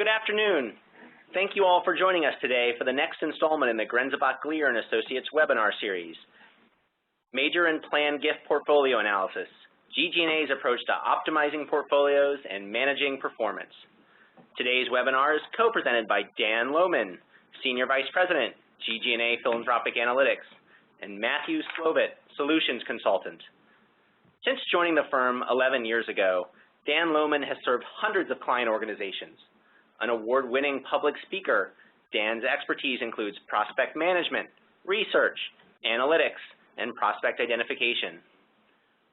Good afternoon. Thank you all for joining us today for the next installment in the Grenzebach-Glier and Associates webinar series, Major and Planned Gift Portfolio Analysis, GG+A's approach to optimizing portfolios and managing performance. Today's webinar is co-presented by Dan Lohman, Senior Vice President, GG+A Philanthropic Analytics, and Matthew Slovit, Solutions Consultant. Since joining the firm 11 years ago, Dan Lohman has served hundreds of client organizations. An award-winning public speaker, Dan's expertise includes prospect management, research, analytics, and prospect identification.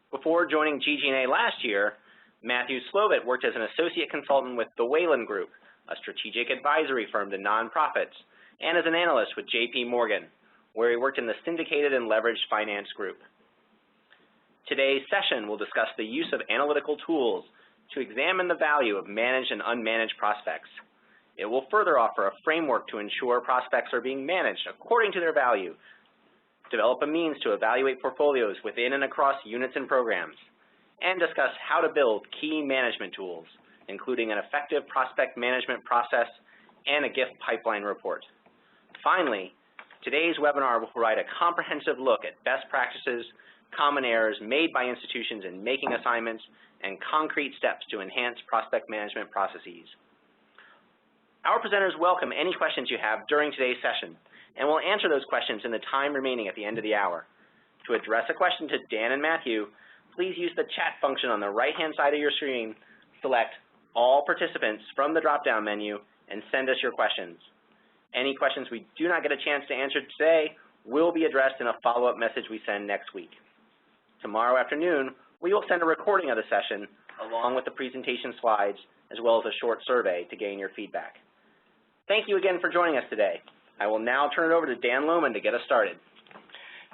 Before joining GG+A last year, Matthew Slovit worked as an associate consultant with the Wayland Group, a strategic advisory firm to nonprofits, and as an analyst with JP Morgan, where he worked in the syndicated and leveraged finance group. Today's session will discuss the use of analytical tools to examine the value of managed and unmanaged prospects. It will further offer a framework to ensure prospects are being managed according to their value, develop a means to evaluate portfolios within and across units and programs, and discuss how to build key management tools, including an effective prospect management process and a gift pipeline report. Finally, today's webinar will provide a comprehensive look at best practices, common errors made by institutions in making assignments, and concrete steps to enhance prospect management processes. Our presenters welcome any questions you have during today's session, and we'll answer those questions in the time remaining at the end of the hour. To address a question to Dan and Matthew, please use the chat function on the right-hand side of your screen, select All Participants from the drop-down menu, and send us your questions. Any questions we do not get a chance to answer today will be addressed in a follow-up message we send next week. Tomorrow afternoon, we will send a recording of the session along with the presentation slides, as well as a short survey to gain your feedback. Thank you again for joining us today. I will now turn it over to Dan Lohman to get us started.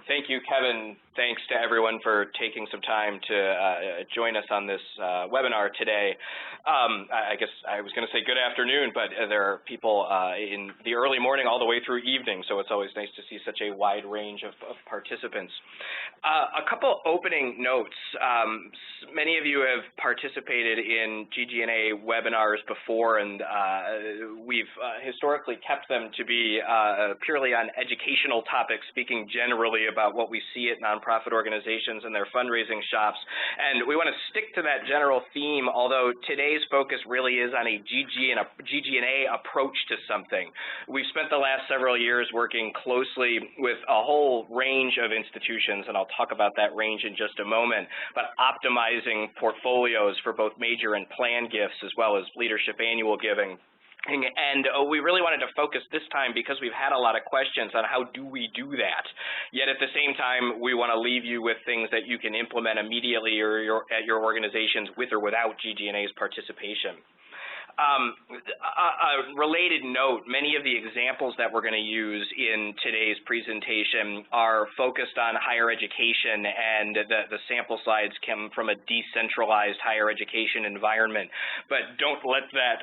Thank you, Kevin. Thanks to everyone for taking some time to join us on this webinar today. I guess I was going to say good afternoon, but there are people in the early morning all the way through evening, so it's always nice to see such a wide range of participants. A couple opening notes. Many of you have participated in GG+A webinars before, and we've historically kept them to be purely on educational topics, speaking generally about what we see at nonprofit organizations and their fundraising shops. And we want to stick to that general theme, although today's focus really is on a GG+A approach to something. We've spent the last several years working closely with a whole range of institutions, and I'll talk about that range in just a moment, but optimizing portfolios for both major and planned gifts, as well as leadership annual giving. And we really wanted to focus this time because we've had a lot of questions on how do we do that. Yet at the same time, we want to leave you with things that you can implement immediately or at your organizations with or without GG+A's participation. A related note, many of the examples that we're going to use in today's presentation are focused on higher education, and the sample slides come from a decentralized higher education environment. But don't let that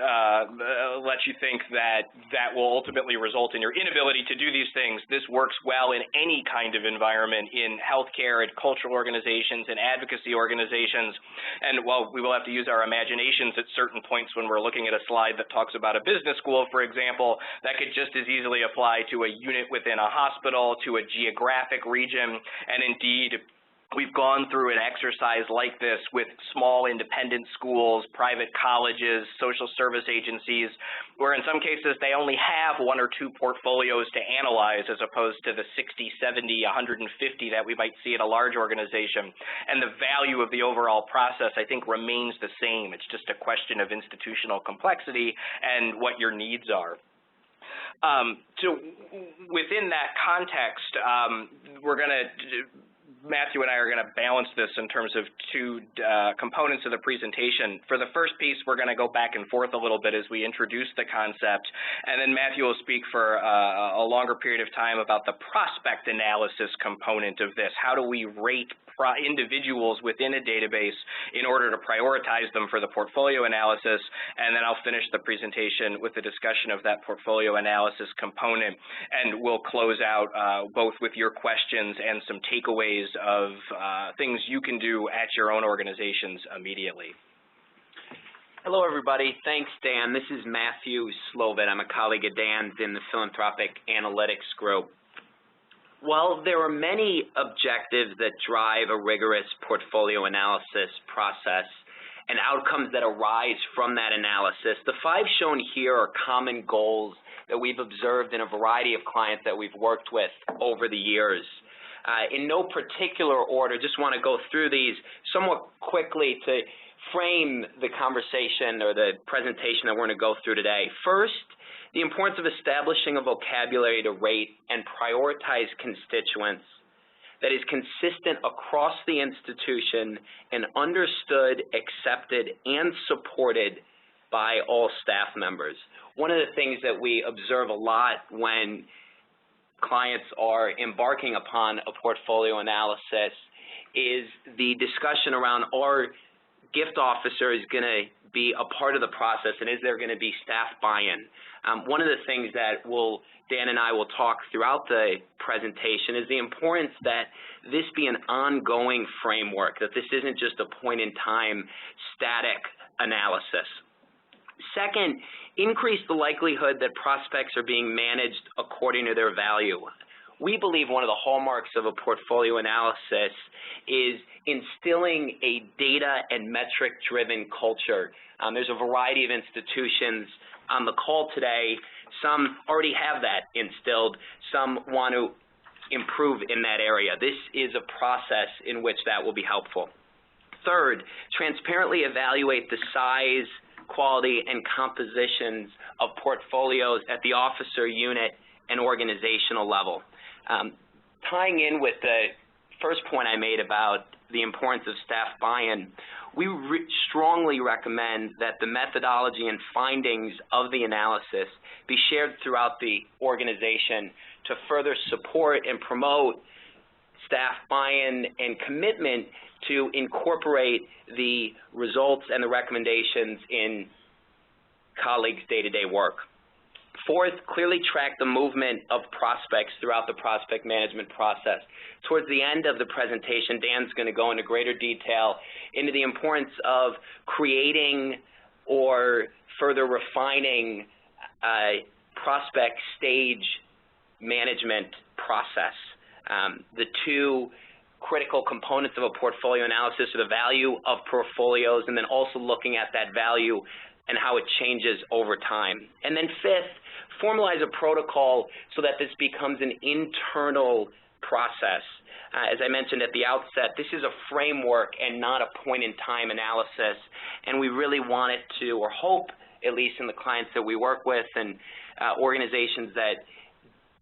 let you think that that will ultimately result in your inability to do these things. This works well in any kind of environment, in healthcare, and cultural organizations, and advocacy organizations. And while we will have to use our imaginations at certain points when we're looking at a slide that talks about a business school, for example, that could just as easily apply to a unit within a hospital, to a geographic region, and indeed, we've gone through an exercise like this with small independent schools, private colleges, social service agencies, where in some cases they only have 1 or 2 portfolios to analyze as opposed to the 60, 70, 150 that we might see at a large organization. And the value of the overall process, I think, remains the same. It's just a question of institutional complexity and what your needs are. So within that context, Matthew and I are going to balance this in terms of 2 components of the presentation. For the first piece, we're going to go back and forth a little bit as we introduce the concept, and then Matthew will speak for a longer period of time about the prospect analysis component of this. How do we rate individuals within a database in order to prioritize them for the portfolio analysis? And then I'll finish the presentation with the discussion of that portfolio analysis component, and we'll close out both with your questions and some takeaways of things you can do at your own organizations immediately. Hello, everybody. Thanks, Dan. This is Matthew Slovin. I'm a colleague of Dan's in the Philanthropic Analytics Group. While there are many objectives that drive a rigorous portfolio analysis process and outcomes that arise from that analysis, the 5 shown here are common goals that we've observed in a variety of clients that we've worked with over the years. In no particular order, just want to go through these somewhat quickly to frame the conversation or the presentation that we're going to go through today. First, the importance of establishing a vocabulary to rate and prioritize constituents that is consistent across the institution and understood, accepted, and supported by all staff members. One of the things that we observe a lot when clients are embarking upon a portfolio analysis is the discussion around, are gift officers going to be a part of the process, and is there going to be staff buy-in? One of the things that Dan and I will talk throughout the presentation is the importance that this be an ongoing framework, that this isn't just a point-in-time static analysis. Second, increase the likelihood that prospects are being managed according to their value. We believe one of the hallmarks of a portfolio analysis is instilling a data and metric-driven culture. There's a variety of institutions on the call today. Some already have that instilled. Some want to improve in that area. This is a process in which that will be helpful. Third, transparently evaluate the size, quality, and compositions of portfolios at the officer, unit, and organizational level. Tying in with the first point I made about the importance of staff buy-in, we strongly recommend that the methodology and findings of the analysis be shared throughout the organization to further support and promote staff buy-in and commitment to incorporate the results and the recommendations in colleagues' day-to-day work. Fourth, clearly track the movement of prospects throughout the prospect management process. Towards the end of the presentation, Dan's going to go into greater detail into the importance of creating or further refining a prospect stage management process. The 2 critical components of a portfolio analysis are the value of portfolios and then also looking at that value and how it changes over time. And then fifth, formalize a protocol so that this becomes an internal process. As I mentioned at the outset, this is a framework and not a point-in-time analysis, and we really want it to, or hope, at least in the clients that we work with and organizations that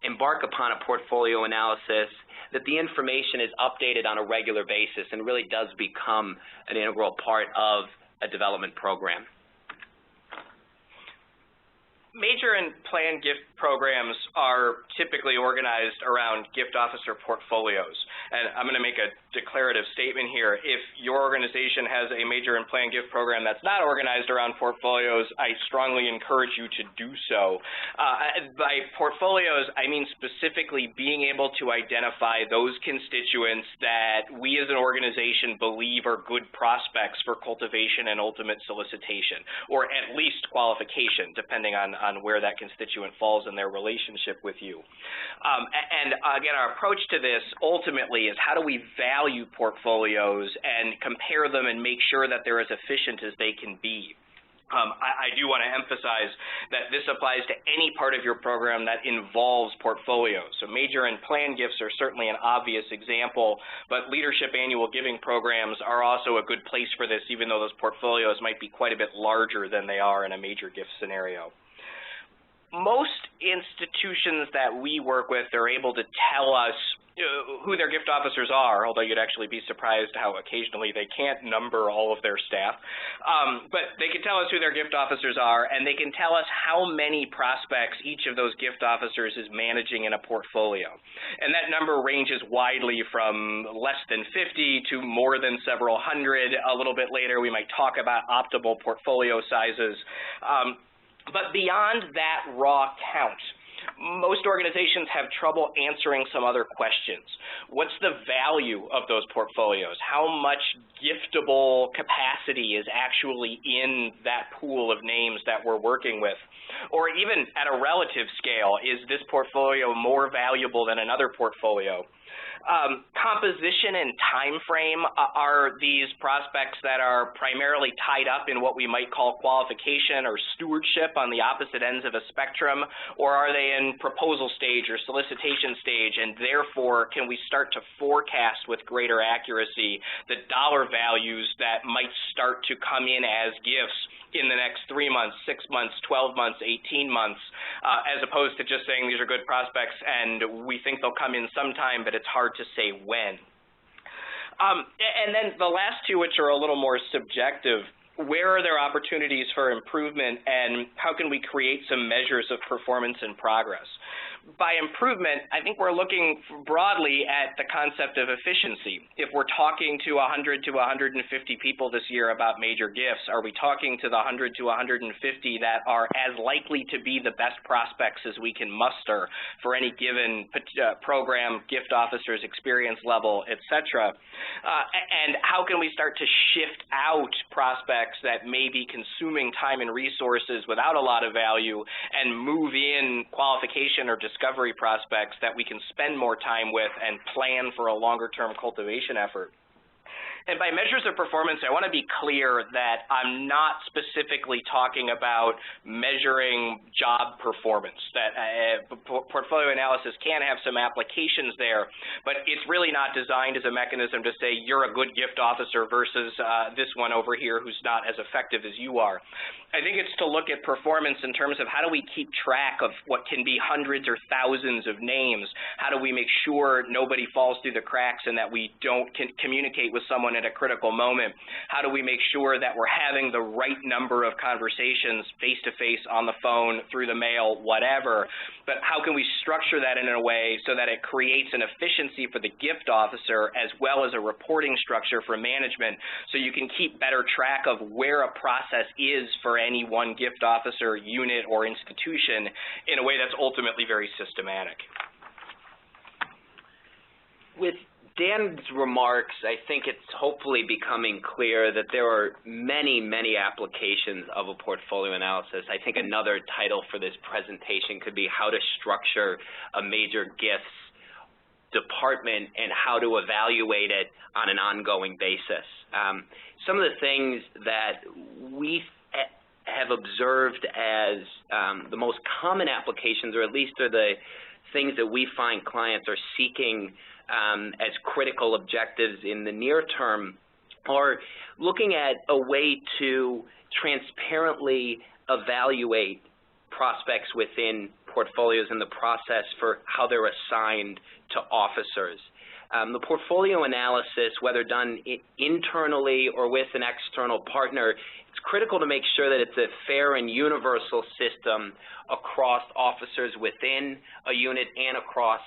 embark upon a portfolio analysis, that the information is updated on a regular basis and really does become an integral part of a development program. Major and planned gift programs are typically organized around gift officer portfolios. And I'm going to make a declarative statement here. If your organization has a major and planned gift program that's not organized around portfolios, I strongly encourage you to do so. By portfolios, I mean specifically being able to identify those constituents that we as an organization believe are good prospects for cultivation and ultimate solicitation, or at least qualification, depending on where that constituent falls in their relationship with you. And again, our approach to this ultimately is how do we value portfolios and compare them and make sure that they're as efficient as they can be. I do want to emphasize that this applies to any part of your program that involves portfolios. So major and planned gifts are certainly an obvious example, but leadership annual giving programs are also a good place for this, even though those portfolios might be quite a bit larger than they are in a major gift scenario. Most institutions that we work with are able to tell us who their gift officers are, although you'd actually be surprised how occasionally they can't number all of their staff. But they can tell us who their gift officers are, and they can tell us how many prospects each of those gift officers is managing in a portfolio. And that number ranges widely from less than 50 to more than several hundred. A little bit later, we might talk about optimal portfolio sizes. But beyond that raw count, most organizations have trouble answering some other questions. What's the value of those portfolios? How much giftable capacity is actually in that pool of names that we're working with? Or even at a relative scale, is this portfolio more valuable than another portfolio? Composition and time frame, are these prospects that are primarily tied up in what we might call qualification or stewardship on the opposite ends of a spectrum, or are they in proposal stage or solicitation stage, and therefore can we start to forecast with greater accuracy the dollar values that might start to come in as gifts in the next 3 months, 6 months, 12 months, 18 months, as opposed to just saying these are good prospects and we think they'll come in sometime, but it's hard to say when. And then the last two, which are a little more subjective, where are there opportunities for improvement and how can we create some measures of performance and progress? By improvement, I think we're looking broadly at the concept of efficiency. If we're talking to 100 to 150 people this year about major gifts, are we talking to the 100 to 150 that are as likely to be the best prospects as we can muster for any given program, gift officer's experience level, et cetera? And how can we start to shift out prospects that may be consuming time and resources without a lot of value and move in qualification or discovery prospects that we can spend more time with and plan for a longer-term cultivation effort? And by measures of performance, I want to be clear that I'm not specifically talking about measuring job performance. That portfolio analysis can have some applications there, but it's really not designed as a mechanism to say you're a good gift officer versus this one over here who's not as effective as you are. I think it's to look at performance in terms of how do we keep track of what can be hundreds or thousands of names? How do we make sure nobody falls through the cracks and that we don't communicate with someone at a critical moment? How do we make sure that we're having the right number of conversations face-to-face, on the phone, through the mail, whatever? But how can we structure that in a way so that it creates an efficiency for the gift officer as well as a reporting structure for management so you can keep better track of where a process is for any one gift officer, unit, or institution in a way that's ultimately very systematic. With Dan's remarks, I think it's hopefully becoming clear that there are many, many applications of a portfolio analysis. I think another title for this presentation could be how to structure a major gifts department and how to evaluate it on an ongoing basis. Some of the things that we have observed as the most common applications, or at least are the things that we find clients are seeking as critical objectives in the near term, are looking at a way to transparently evaluate prospects within portfolios and the process for how they're assigned to officers. The portfolio analysis, whether done internally or with an external partner, it's critical to make sure that it's a fair and universal system across officers within a unit and across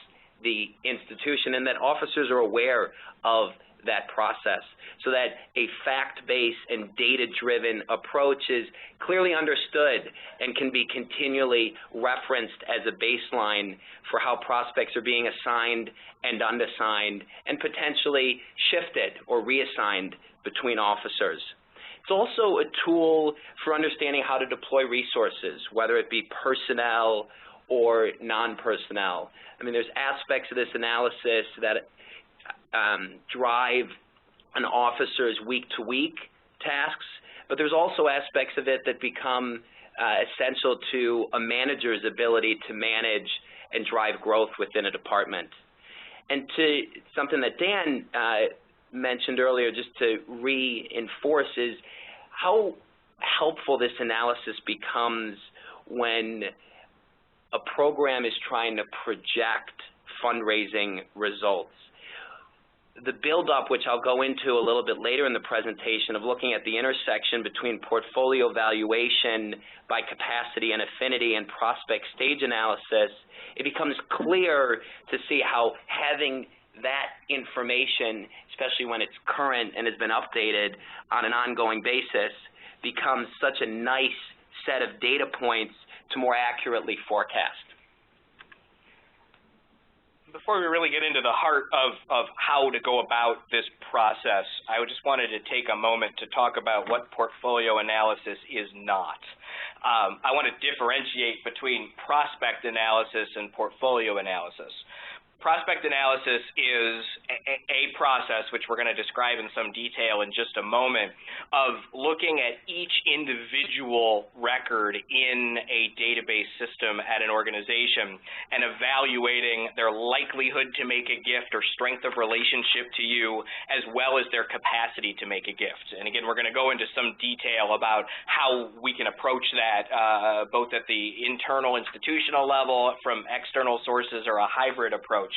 the institution, and that officers are aware of that process so that a fact-based and data-driven approach is clearly understood and can be continually referenced as a baseline for how prospects are being assigned and unassigned and potentially shifted or reassigned between officers. It's also a tool for understanding how to deploy resources, whether it be personnel or non-personnel. I mean, there's aspects of this analysis that drive an officer's week-to-week tasks, but there's also aspects of it that become essential to a manager's ability to manage and drive growth within a department. And to something that Dan mentioned earlier, just to reinforce, is how helpful this analysis becomes when a program is trying to project fundraising results. The build-up, which I'll go into a little bit later in the presentation, of looking at the intersection between portfolio valuation by capacity and affinity and prospect stage analysis, it becomes clear to see how having that information, especially when it's current and has been updated on an ongoing basis, becomes such a nice set of data points to more accurately forecast. before we really get into the heart of how to go about this process, I just wanted to take a moment to talk about what portfolio analysis is not. I want to differentiate between prospect analysis and portfolio analysis. Prospect analysis is a process, which we're going to describe in some detail in just a moment, of looking at each individual record in a database system at an organization and evaluating their likelihood to make a gift or strength of relationship to you, as well as their capacity to make a gift. And again, we're going to go into some detail about how we can approach that both at the internal institutional level, from external sources, or a hybrid approach.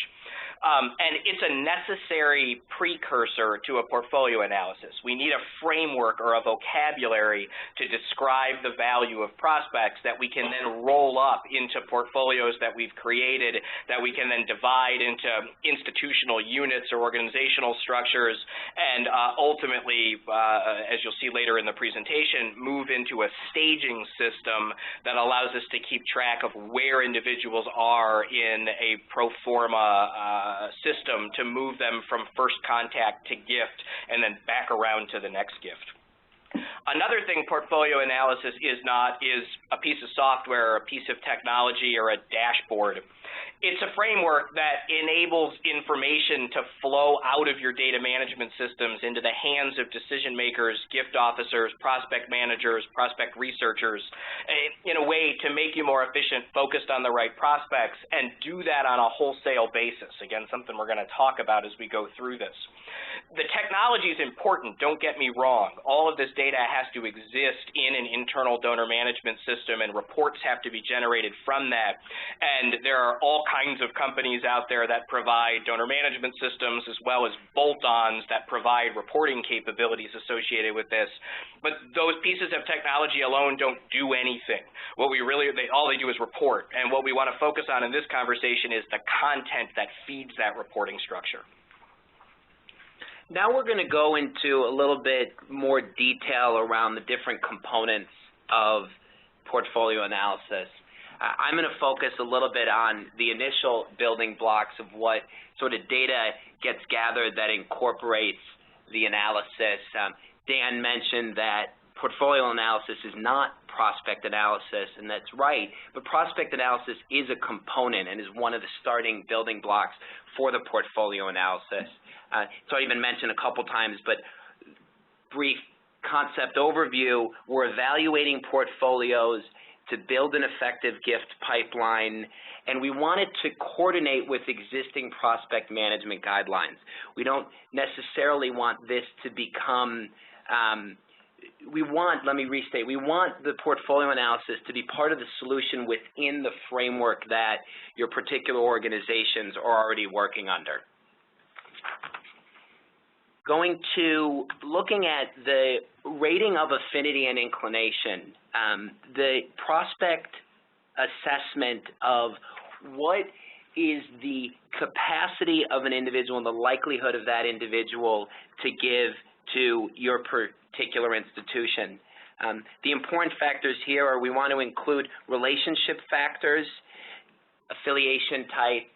And it's a necessary precursor to a portfolio analysis. We need a framework or a vocabulary to describe the value of prospects that we can then roll up into portfolios that we've created, that we can then divide into institutional units or organizational structures, and ultimately, as you'll see later in the presentation, move into a staging system that allows us to keep track of where individuals are in a pro forma system to move them from first contact to gift and then back around to the next gift. Another thing portfolio analysis is not is a piece of software or a piece of technology or a dashboard. It's a framework that enables information to flow out of your data management systems into the hands of decision makers, gift officers, prospect managers, prospect researchers, in a way to make you more efficient, focused on the right prospects, and do that on a wholesale basis. Again, something we're going to talk about as we go through this. The technology is important, don't get me wrong. All of this data has to exist in an internal donor management system, and reports have to be generated from that. And there are all kinds of companies out there that provide donor management systems, as well as bolt-ons that provide reporting capabilities associated with this. But those pieces of technology alone don't do anything. What we really, all they do is report. And what we want to focus on in this conversation is the content that feeds that reporting structure. Now we're going to go into a little bit more detail around the different components of portfolio analysis. I'm going to focus a little bit on the initial building blocks of what sort of data gets gathered that incorporates the analysis. Dan mentioned that portfolio analysis is not prospect analysis, and that's right, but prospect analysis is a component and is one of the starting building blocks for the portfolio analysis. It's already been mentioned a couple times, but brief concept overview, we're evaluating portfolios to build an effective gift pipeline, and we want it to coordinate with existing prospect management guidelines. We don't necessarily want this to become, let me restate, we want the portfolio analysis to be part of the solution within the framework that your particular organizations are already working under. Looking at the rating of affinity and inclination, the prospect assessment of what is the capacity of an individual and the likelihood of that individual to give to your particular institution. The important factors here are we want to include relationship factors, affiliation type,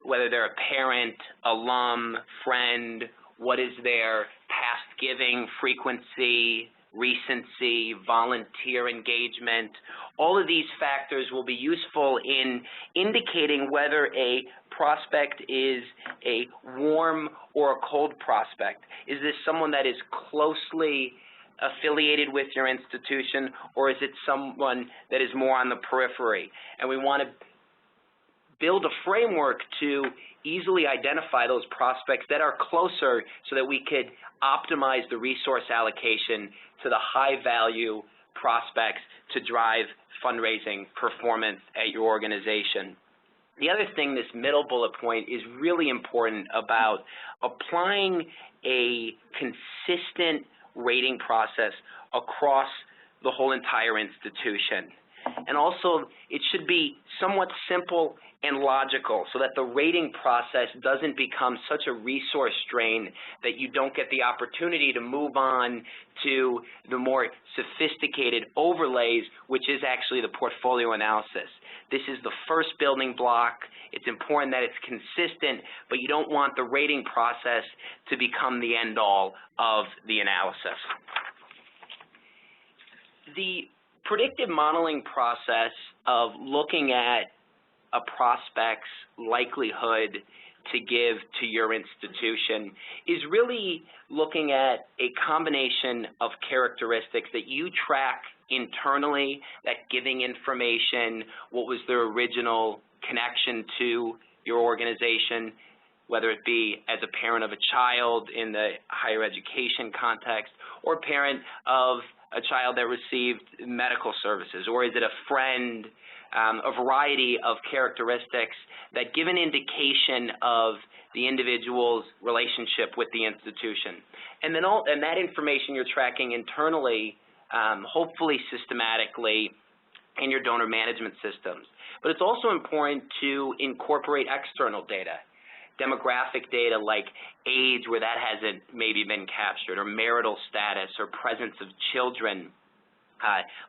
whether they're a parent, alum, friend, what is their past giving frequency, recency, volunteer engagement. All of these factors will be useful in indicating whether a prospect is a warm or a cold prospect. Is this someone that is closely affiliated with your institution, or is it someone that is more on the periphery? And we want to build a framework to easily identify those prospects that are closer so that we could optimize the resource allocation to the high-value prospects to drive fundraising performance at your organization. The other thing, this middle bullet point, is really important about applying a consistent rating process across the whole entire institution. And also, it should be somewhat simple and logical so that the rating process doesn't become such a resource drain that you don't get the opportunity to move on to the more sophisticated overlays, which is actually the portfolio analysis. This is the first building block. It's important that it's consistent, but you don't want the rating process to become the end-all of the analysis. The predictive modeling process of looking at a prospect's likelihood to give to your institution is really looking at a combination of characteristics that you track internally, that giving information, what was their original connection to your organization, whether it be as a parent of a child in the higher education context, or parent of a child that received medical services, or is it a friend, a variety of characteristics that give an indication of the individual's relationship with the institution. And then that information you're tracking internally, hopefully systematically, in your donor management systems. But it's also important to incorporate external data, demographic data like age where that hasn't maybe been captured, or marital status, or presence of children,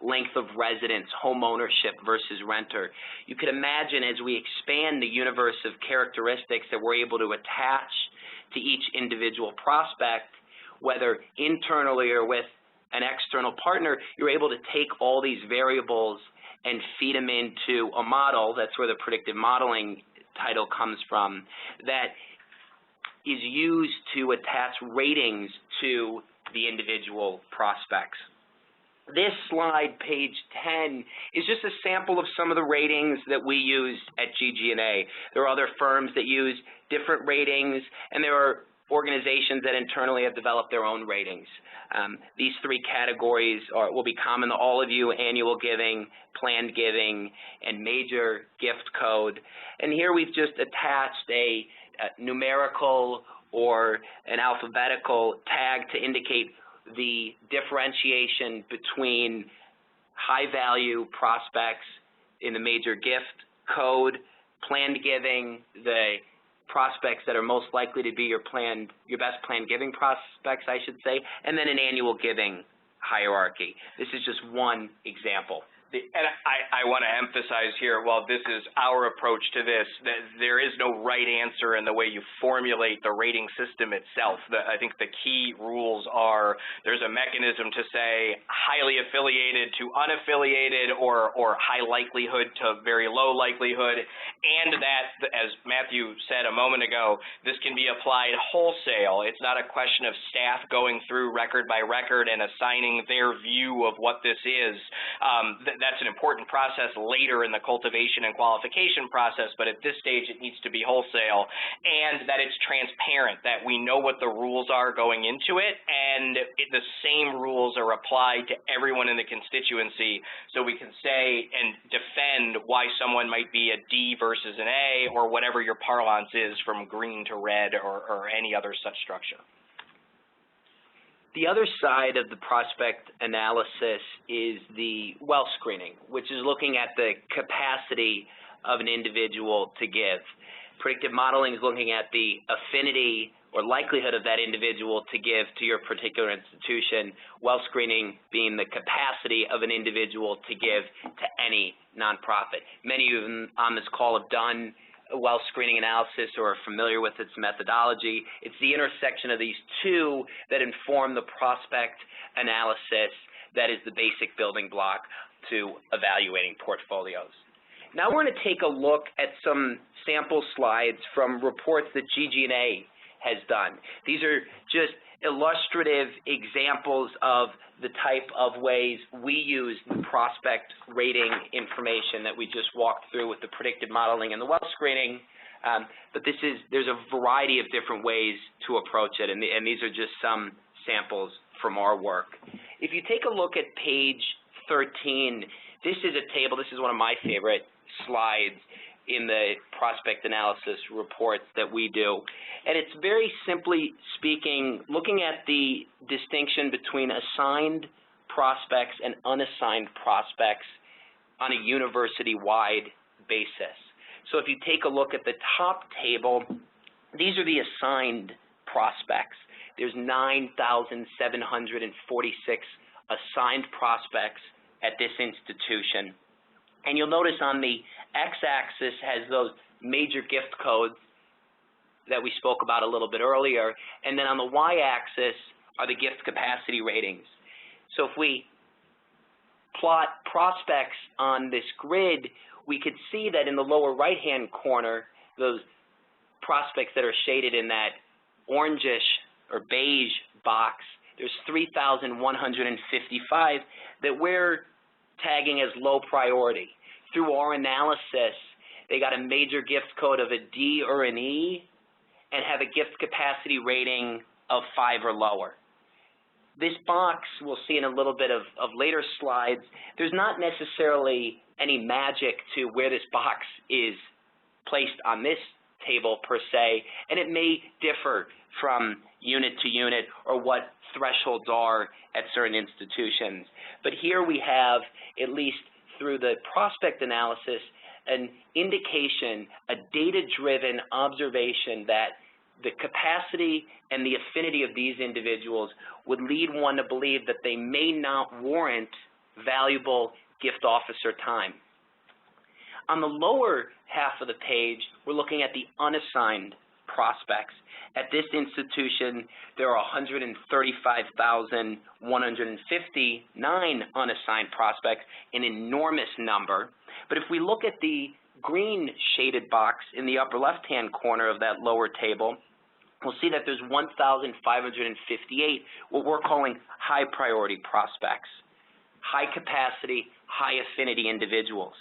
length of residence, home ownership versus renter. You could imagine as we expand the universe of characteristics that we're able to attach to each individual prospect, whether internally or with an external partner, you're able to take all these variables and feed them into a model. That's where the predictive modeling title comes from, that is used to attach ratings to the individual prospects. This slide, page 10, is just a sample of some of the ratings that we use at GG+A. There are other firms that use different ratings, and there are organizations that internally have developed their own ratings. These three categories will be common to all of you: annual giving, planned giving, and major gift code. And here we've just attached a numerical or an alphabetical tag to indicate the differentiation between high-value prospects in the major gift code, planned giving, the prospects that are most likely to be your best planned giving prospects, I should say, and then an annual giving hierarchy. This is just one example. And I want to emphasize here, while this is our approach to this, that there is no right answer in the way you formulate the rating system itself. I think the key rules are there's a mechanism to say highly affiliated to unaffiliated, or high likelihood to very low likelihood, and that, as Matthew said a moment ago, this can be applied wholesale. It's not a question of staff going through record by record and assigning their view of what this is. That's an important process later in the cultivation and qualification process, but at this stage it needs to be wholesale, and that it's transparent, that we know what the rules are going into it, and the same rules are applied to everyone in the constituency, so we can say and defend why someone might be a D versus an A, or whatever your parlance is, from green to red, or any other such structure. The other side of the prospect analysis is the well screening, which is looking at the capacity of an individual to give. Predictive modeling is looking at the affinity or likelihood of that individual to give to your particular institution, well screening being the capacity of an individual to give to any nonprofit. Many of you on this call have done well screening analysis or are familiar with its methodology. It's the intersection of these two that inform the prospect analysis that is the basic building block to evaluating portfolios. Now we're going to take a look at some sample slides from reports that GG+A has done. These are just illustrative examples of the type of ways we use the prospect rating information that we just walked through with the predictive modeling and the well screening. But there's a variety of different ways to approach it, and these are just some samples from our work. If you take a look at page 13, this is a table. This is one of my favorite slides in the prospect analysis reports that we do. And it's very simply speaking, looking at the distinction between assigned prospects and unassigned prospects on a university-wide basis. So if you take a look at the top table, these are the assigned prospects. There's 9,746 assigned prospects at this institution. And you'll notice on the x-axis has those major gift codes that we spoke about a little bit earlier, and then on the y-axis are the gift capacity ratings. So if we plot prospects on this grid, we could see that in the lower right-hand corner, those prospects that are shaded in that orangish or beige box, there's 3,155 that we're tagging as low priority. Through our analysis, they got a major gift code of a D or an E and have a gift capacity rating of 5 or lower. This box, we'll see in a little bit of later slides, there's not necessarily any magic to where this box is placed on this table per se, and it may differ from unit to unit or what thresholds are at certain institutions. But here we have, at least through the prospect analysis, an indication, a data-driven observation that the capacity and the affinity of these individuals would lead one to believe that they may not warrant valuable gift officer time. On the lower half of the page, we're looking at the unassigned prospects. At this institution, there are 135,159 unassigned prospects, an enormous number. But if we look at the green shaded box in the upper left-hand corner of that lower table, we'll see that there's 1,558 what we're calling high priority prospects, high capacity, high affinity individuals.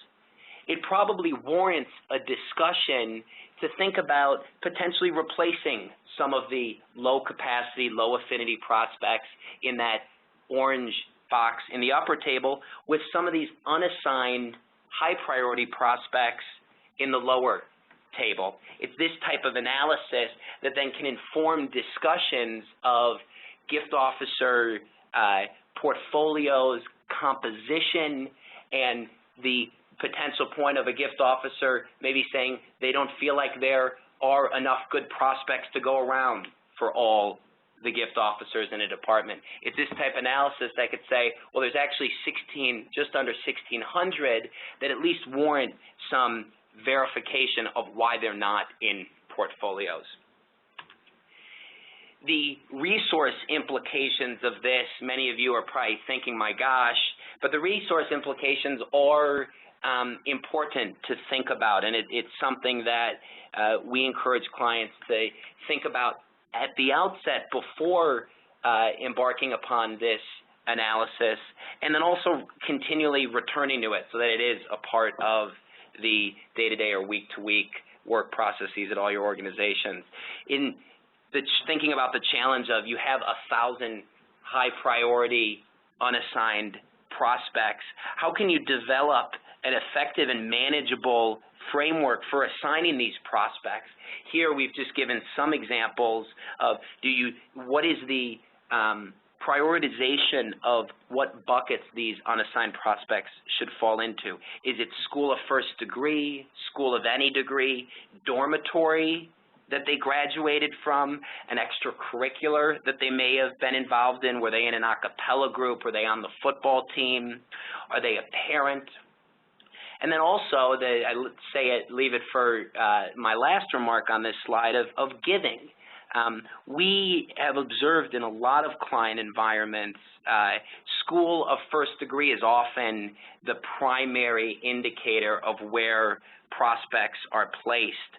It probably warrants a discussion to think about potentially replacing some of the low capacity, low affinity prospects in that orange box in the upper table with some of these unassigned high priority prospects in the lower table. It's this type of analysis that then can inform discussions of gift officer portfolios, composition, and the potential point of a gift officer maybe saying they don't feel like there are enough good prospects to go around for all the gift officers in a department. It's this type of analysis that could say, well, there's actually just under 1,600 that at least warrant some verification of why they're not in portfolios. The resource implications of this, many of you are probably thinking, my gosh, but the resource implications are important to think about, and it's something that we encourage clients to think about at the outset before embarking upon this analysis, and then also continually returning to it so that it is a part of the day-to-day or week-to-week work processes at all your organizations. In thinking about the challenge of you have 1,000 high-priority unassigned prospects, how can you develop an effective and manageable framework for assigning these prospects? Here we've just given some examples of what is the prioritization of what buckets these unassigned prospects should fall into. Is it school of first degree, school of any degree, dormitory that they graduated from, an extracurricular that they may have been involved in? Were they in an a cappella group? Were they on the football team? Are they a parent? And then also, leave it for my last remark on this slide of giving. We have observed in a lot of client environments, school of first degree is often the primary indicator of where prospects are placed.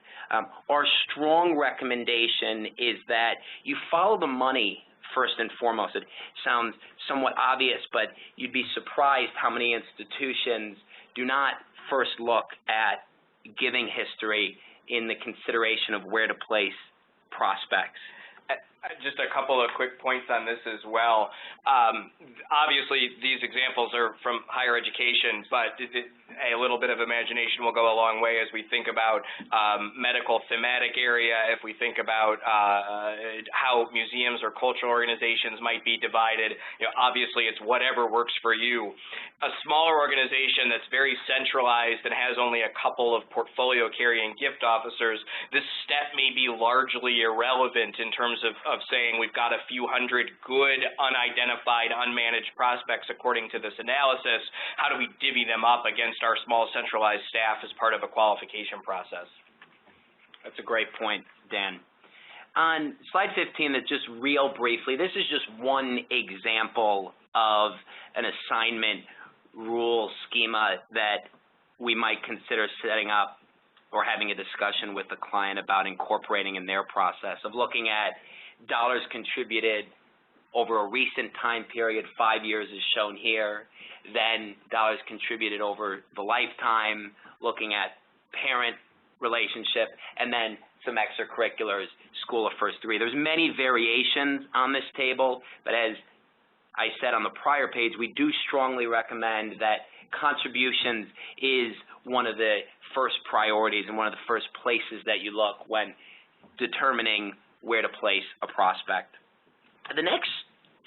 Our strong recommendation is that you follow the money first and foremost. It sounds somewhat obvious, but you'd be surprised how many institutions do not first look at giving history in the consideration of where to place prospects. Just a couple of quick points on this as well. Obviously, these examples are from higher education, but a little bit of imagination will go a long way as we think about medical thematic area, if we think about how museums or cultural organizations might be divided. Obviously, it's whatever works for you. A smaller organization that's very centralized and has only a couple of portfolio carrying gift officers, this step may be largely irrelevant in terms of saying we've got a few hundred good, unidentified, unmanaged prospects according to this analysis. How do we divvy them up against our small centralized staff as part of a qualification process? That's a great point, Dan. On slide 15, that just real briefly, this is just one example of an assignment rule schema that we might consider setting up or having a discussion with the client about incorporating in their process of looking at dollars contributed over a recent time period, 5 years is shown here, then dollars contributed over the lifetime, looking at parent relationship, and then some extracurriculars, school of first three. There's many variations on this table, but as I said on the prior page, we do strongly recommend that contributions is one of the first priorities and one of the first places that you look when determining where to place a prospect. The next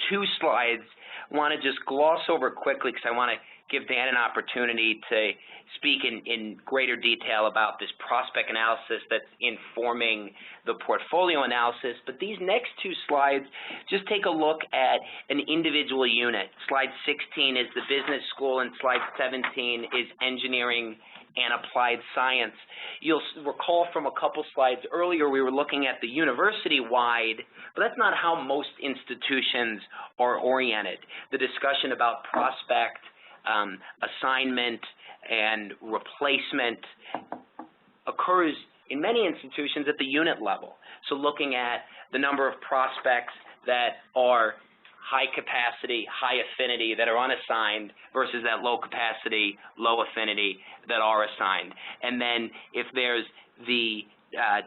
two slides I want to just gloss over quickly because I want to give Dan an opportunity to speak in greater detail about this prospect analysis that's informing the portfolio analysis. But these next two slides just take a look at an individual unit. Slide 16 is the business school and slide 17 is engineering and applied science. You'll recall from a couple slides earlier we were looking at the university-wide, but that's not how most institutions are oriented. The discussion about prospect, assignment, and replacement occurs in many institutions at the unit level. So looking at the number of prospects that are high capacity, high affinity that are unassigned versus that low capacity, low affinity that are assigned. And then if there's the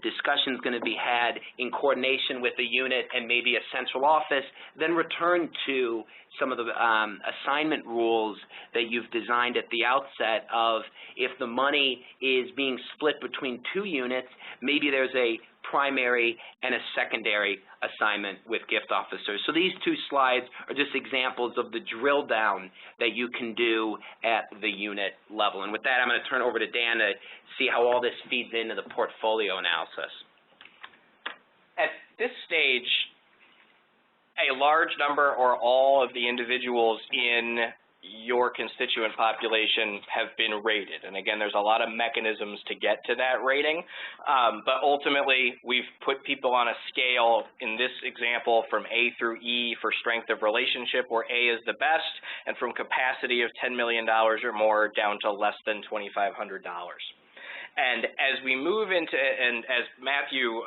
discussions going to be had in coordination with the unit and maybe a central office, then return to some of the assignment rules that you've designed at the outset of if the money is being split between two units, maybe there's a primary and a secondary assignment with gift officers. So these two slides are just examples of the drill down that you can do at the unit level. And with that, I'm going to turn over to Dan to see how all this feeds into the portfolio analysis. At this stage, a large number or all of the individuals in your constituent population have been rated. And again, there's a lot of mechanisms to get to that rating. But ultimately, we've put people on a scale, in this example, from A through E for strength of relationship, where A is the best, and from capacity of $10 million or more down to less than $2,500. And as we move into, and as Matthew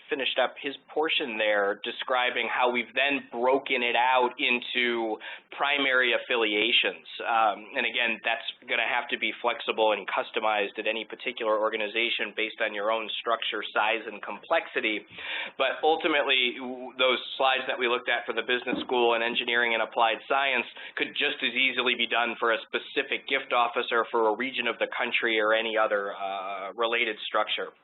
finished up his portion there describing how we've then broken it out into primary affiliations. And again, that's going to have to be flexible and customized at any particular organization based on your own structure, size, and complexity. But ultimately, those slides that we looked at for the business school and engineering and applied science could just as easily be done for a specific gift officer for a region of the country or any other related structure.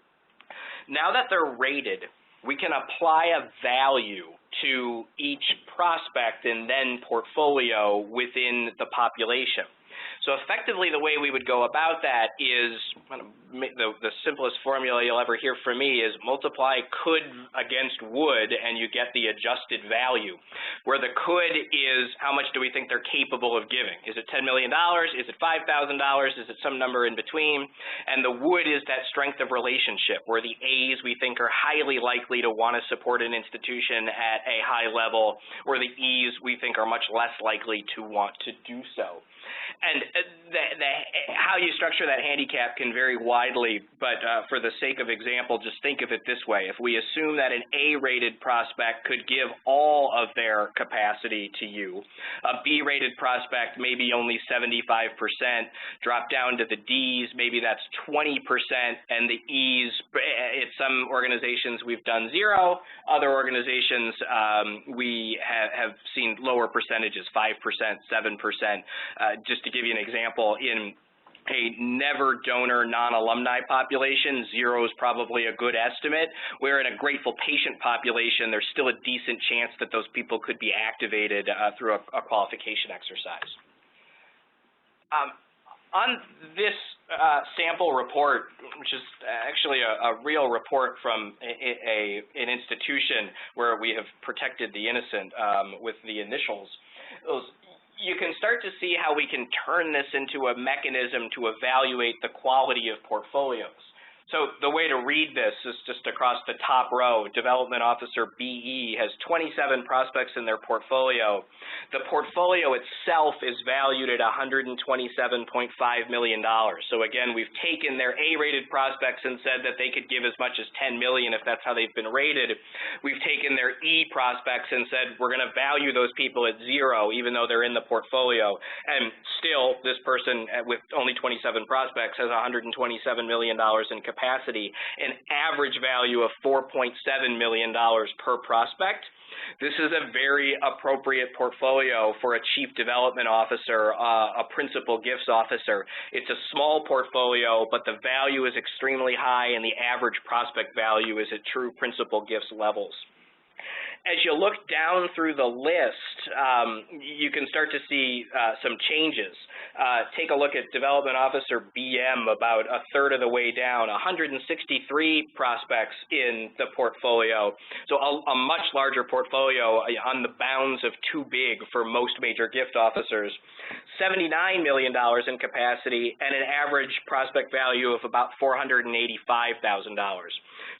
Now that they're rated, we can apply a value to each prospect and then portfolio within the population. So effectively, the way we would go about that is, the simplest formula you'll ever hear from me is multiply could against would, and you get the adjusted value, where the could is how much do we think they're capable of giving. Is it $10 million? Is it $5,000? Is it some number in between? And the would is that strength of relationship, where the A's we think are highly likely to want to support an institution at a high level, where the E's we think are much less likely to want to do so. And how you structure that handicap can vary widely widely, but for the sake of example, just think of it this way. If we assume that an A-rated prospect could give all of their capacity to you, a B-rated prospect maybe only 75%, drop down to the Ds, maybe that's 20%, and the Es, at some organizations we've done 0, other organizations we have seen lower percentages, 5%, 7%. Just to give you an example, in a never donor non-alumni population, 0 is probably a good estimate, where in a grateful patient population, there's still a decent chance that those people could be activated through a qualification exercise. On this sample report, which is actually a real report from an institution where we have protected the innocent with the initials, you can start to see how we can turn this into a mechanism to evaluate the quality of portfolios. So the way to read this is just across the top row. Development Officer BE has 27 prospects in their portfolio. The portfolio itself is valued at $127.5 million. So again, we've taken their A-rated prospects and said that they could give as much as $10 million if that's how they've been rated. We've taken their E prospects and said we're going to value those people at 0, even though they're in the portfolio. And still, this person with only 27 prospects has $127 million in capacity, an average value of $4.7 million per prospect. This is a very appropriate portfolio for a chief development officer, a principal gifts officer. It's a small portfolio, but the value is extremely high, and the average prospect value is at true principal gifts levels. As you look down through the list, you can start to see some changes. Take a look at Development Officer BM, about a third of the way down, 163 prospects in the portfolio. So a much larger portfolio on the bounds of too big for most major gift officers. $79 million in capacity and an average prospect value of about $485,000.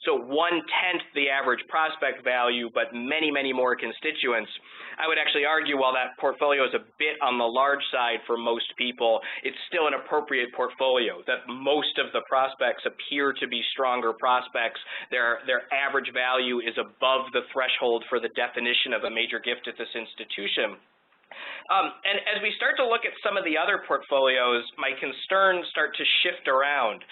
So 1/10 the average prospect value, but many, many more constituents. I would actually argue while that portfolio is a bit on the large side for most people, it's still an appropriate portfolio, that most of the prospects appear to be stronger prospects. Their average value is above the threshold for the definition of a major gift at this institution. And as we start to look at some of the other portfolios, my concerns start to shift around.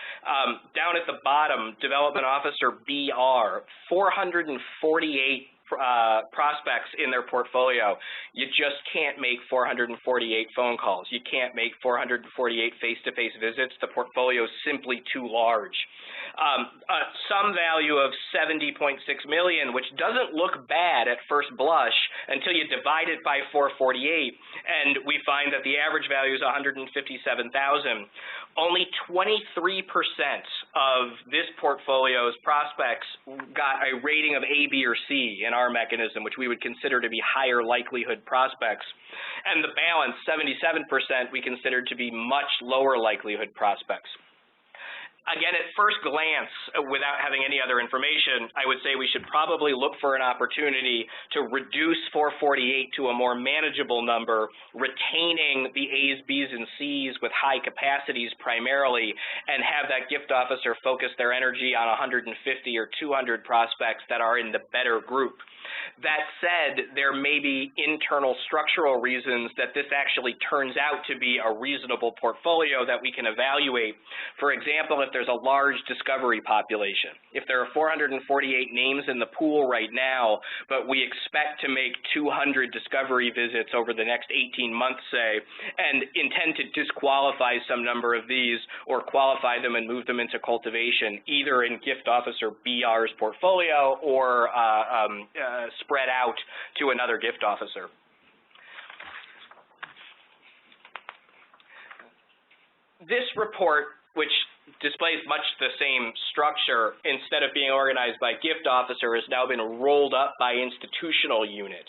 Down at the bottom, Development Officer BR, 448 prospects in their portfolio. You just can't make 448 phone calls. You can't make 448 face-to-face visits. The portfolio is simply too large. Some value of $70.6 million, which doesn't look bad at first blush until you divide it by 448, and we find that the average value is $157,000. Only 23% of this portfolio's prospects got a rating of A, B, or C in our mechanism, which we would consider to be higher likelihood prospects. And the balance, 77%, we considered to be much lower likelihood prospects. Again, at first glance, without having any other information, I would say we should probably look for an opportunity to reduce 448 to a more manageable number, retaining the A's, B's, and C's with high capacities primarily, and have that gift officer focus their energy on 150 or 200 prospects that are in the better group. That said, there may be internal structural reasons that this actually turns out to be a reasonable portfolio that we can evaluate. For example, if there's a large discovery population, if there are 448 names in the pool right now, but we expect to make 200 discovery visits over the next 18 months, say, and intend to disqualify some number of these or qualify them and move them into cultivation, either in gift officer BR's portfolio or spread out to another gift officer. This report, which displays much the same structure, instead of being organized by gift officer, has now been rolled up by institutional unit.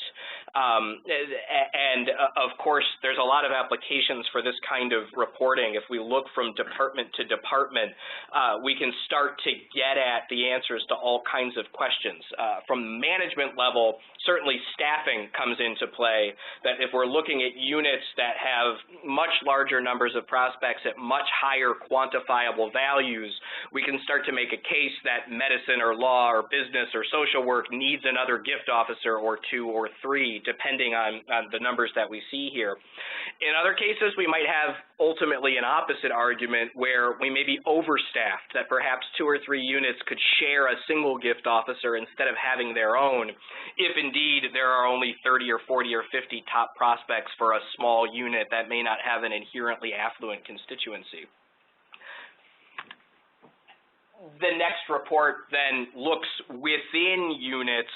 Of course, there's a lot of applications for this kind of reporting. If we look from department to department, we can start to get at the answers to all kinds of questions. From the management level, certainly staffing comes into play, that if we're looking at units that have much larger numbers of prospects at much higher quantifiable values, we can start to make a case that medicine or law or business or social work needs another gift officer or 2 or 3, depending on the numbers that we see here. In other cases, we might have ultimately an opposite argument where we may be overstaffed, that perhaps 2 or 3 units could share a single gift officer instead of having their own, if indeed there are only 30 or 40 or 50 top prospects for a small unit that may not have an inherently affluent constituency. The next report then looks within units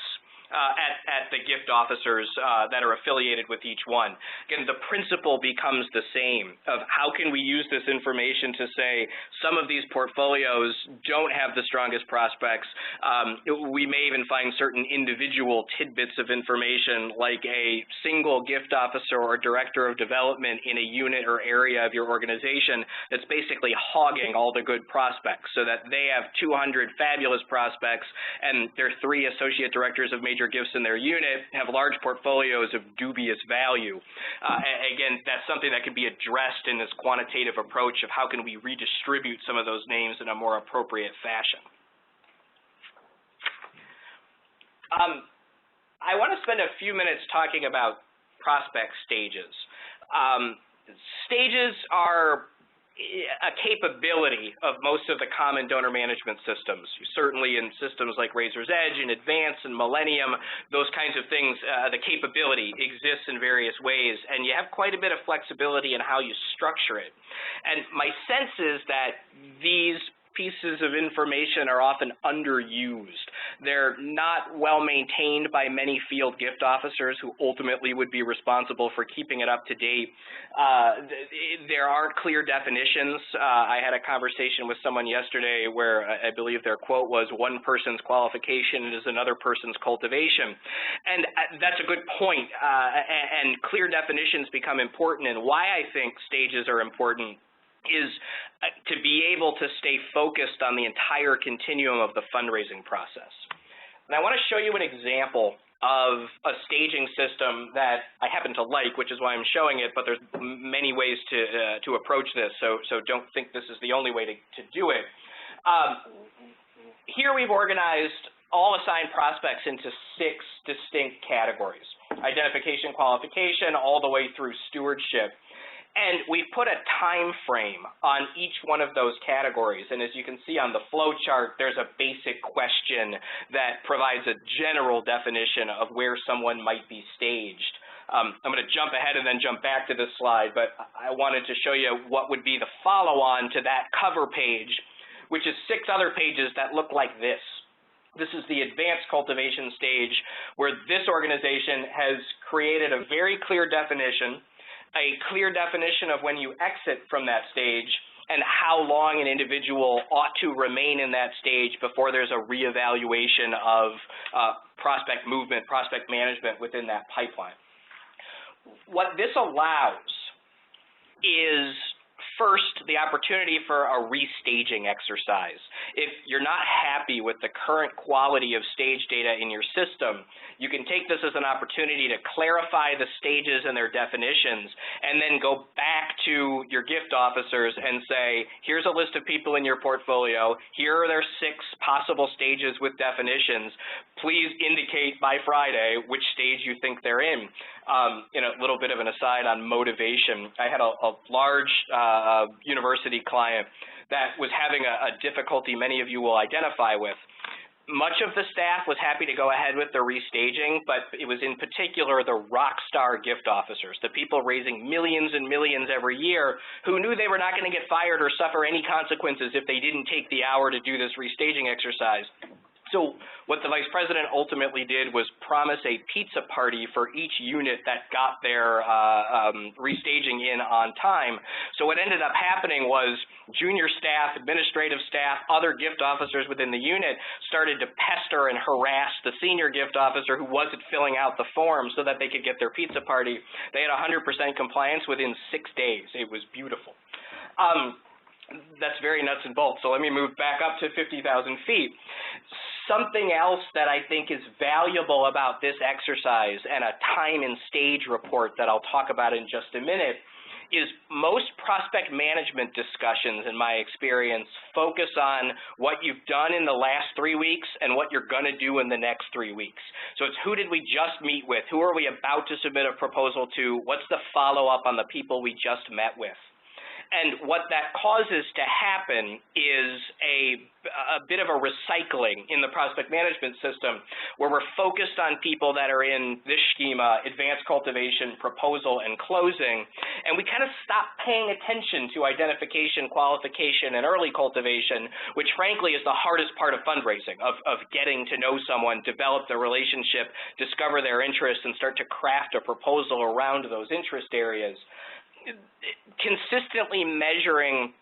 at the gift officers that are affiliated with each one. Again, the principle becomes the same of how can we use this information to say some of these portfolios don't have the strongest prospects. We may even find certain individual tidbits of information like a single gift officer or director of development in a unit or area of your organization that's basically hogging all the good prospects so that they have 200 fabulous prospects and their 3 associate directors of major gifts in their unit have large portfolios of dubious value. Again, that's something that can be addressed in this quantitative approach of how can we redistribute some of those names in a more appropriate fashion. I want to spend a few minutes talking about prospect stages. Stages are a capability of most of the common donor management systems. Certainly in systems like Razor's Edge and Advance and Millennium, those kinds of things, the capability exists in various ways, and you have quite a bit of flexibility in how you structure it. And my sense is that these pieces of information are often underused. They're not well maintained by many field gift officers who ultimately would be responsible for keeping it up to date. There aren't clear definitions. I had a conversation with someone yesterday where I believe their quote was, "One person's qualification is another person's cultivation." And that's a good point. And clear definitions become important. And why I think stages are important is to be able to stay focused on the entire continuum of the fundraising process. And I want to show you an example of a staging system that I happen to like, which is why I'm showing it, but there's many ways to approach this, so don't think this is the only way to do it. Here we've organized all assigned prospects into 6 distinct categories: identification, qualification, all the way through stewardship. And we've put a time frame on each one of those categories. And as you can see on the flow chart, there's a basic question that provides a general definition of where someone might be staged. I'm going to jump ahead and then jump back to this slide, but I wanted to show you what would be the follow-on to that cover page, which is 6 other pages that look like this. This is the advanced cultivation stage, where this organization has created a very clear definition, a clear definition of when you exit from that stage and how long an individual ought to remain in that stage before there's a reevaluation of prospect movement, prospect management within that pipeline. What this allows is, first, the opportunity for a restaging exercise. If you're not happy with the current quality of stage data in your system, you can take this as an opportunity to clarify the stages and their definitions, and then go back to your gift officers and say, here's a list of people in your portfolio, here are their 6 possible stages with definitions, please indicate by Friday which stage you think they're in. You know, a little bit of an aside on motivation. I had a large university client that was having a difficulty many of you will identify with. Much of the staff was happy to go ahead with the restaging, but it was in particular the rock star gift officers, the people raising millions and millions every year who knew they were not going to get fired or suffer any consequences if they didn't take the hour to do this restaging exercise. So what the Vice President ultimately did was promise a pizza party for each unit that got their restaging in on time. So what ended up happening was junior staff, administrative staff, other gift officers within the unit started to pester and harass the senior gift officer who wasn't filling out the form so that they could get their pizza party. They had 100% compliance within 6 days. It was beautiful. That's very nuts and bolts. So let me move back up to 50,000 feet. Something else that I think is valuable about this exercise and a time and stage report that I'll talk about in just a minute is most prospect management discussions, in my experience, focus on what you've done in the last 3 weeks and what you're going to do in the next 3 weeks. So it's who did we just meet with? Who are we about to submit a proposal to? What's the follow-up on the people we just met with? And what that causes to happen is a bit of a recycling in the prospect management system where we're focused on people that are in this schema, advanced cultivation, proposal, and closing, and we kind of stop paying attention to identification, qualification, and early cultivation, which frankly is the hardest part of fundraising, of getting to know someone, develop the relationship, discover their interests, and start to craft a proposal around those interest areas. Consistently measuring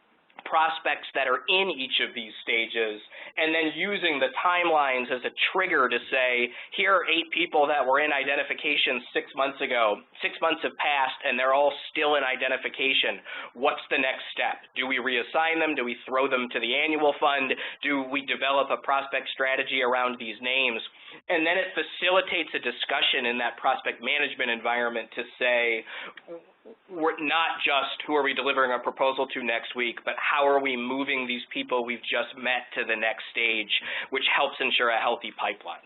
prospects that are in each of these stages and then using the timelines as a trigger to say, here are 8 people that were in identification 6 months ago. 6 months have passed and they're all still in identification. What's the next step? Do we reassign them? Do we throw them to the annual fund? Do we develop a prospect strategy around these names? And then it facilitates a discussion in that prospect management environment to say, we're not just who are we delivering a proposal to next week, but how are we moving these people we've just met to the next stage, which helps ensure a healthy pipeline.